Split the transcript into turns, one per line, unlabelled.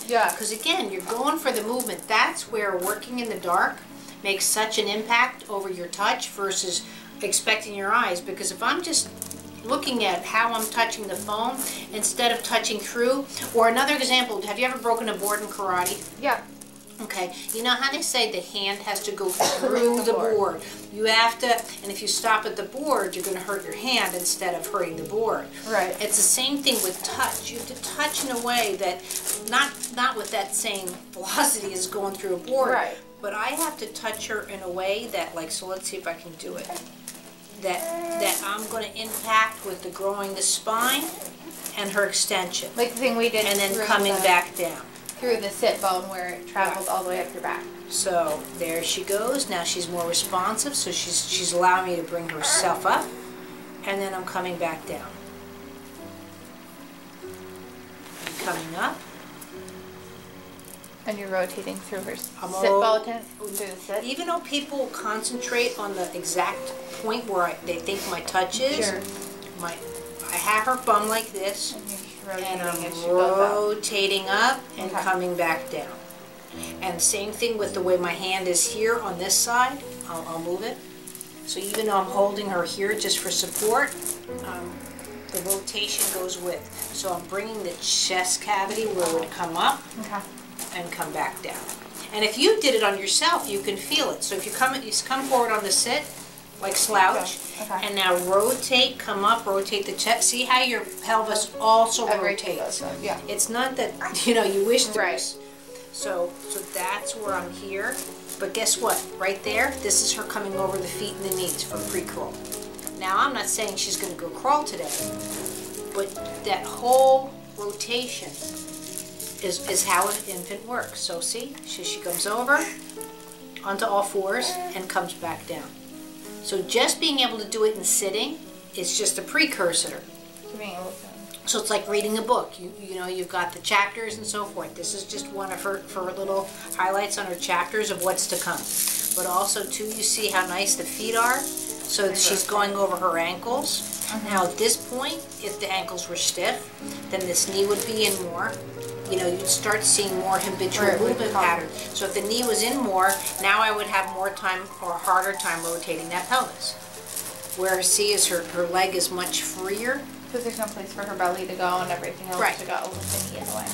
Yeah.
Because again, you're going for the movement. That's where working in the dark makes such an impact over your touch versus expecting your eyes. Because if I'm just looking at how I'm touching the foam instead of touching through, or another example, have you ever broken a board in karate?
Yeah.
Okay, you know how they say the hand has to go through the board. You have to, and if you stop at the board, you're going to hurt your hand instead of hurting the board.
Right.
It's the same thing with touch. You have to touch in a way that, not with that same velocity as going through a board.
Right.
But I have to touch her in a way that, like, so let's see if I can do it. That I'm going to impact with the growing the spine and her extension.
Like the thing we did.
And then coming back down.
Through the sit bone where it traveled all the way up your back.
So there she goes. Now she's more responsive, so she's allowing me to bring herself up, and then I'm coming back down. I'm coming up.
And you're rotating through her sit bone through the sit.
Even though people concentrate on the exact point where they think my touch is,
Sure.
I have her bum like this. And I'm rotating up and coming back down. And same thing with the way my hand is here on this side. I'll move it. So even though I'm holding her here just for support, the rotation goes with. So I'm bringing the chest cavity where it would come up and come back down. And if you did it on yourself, you can feel it. So if you come forward on the sit, like slouch, and now rotate, come up, rotate the chest. See how your pelvis also rotates.
Yeah.
It's not that, you wish there was. So that's where I'm here. But guess what? Right there, this is her coming over the feet and the knees for pre-crawl. Now, I'm not saying she's going to go crawl today, but that whole rotation is how an infant works. So see, she comes over onto all fours and comes back down. So just being able to do it in sitting is just a precursor. So it's like reading a book. You've got the chapters and so forth. This is just one of her little highlights on her chapters of what's to come. But also too, you see how nice the feet are. So she's going over her ankles. Now at this point, if the ankles were stiff, then this knee would be in more. You'd start seeing more habitual movement pattern. So if the knee was in more, now I would have more time or a harder time rotating that pelvis. Where see is her leg is much freer.
Because there's no place for her belly to go and everything else to go with the knee in the way.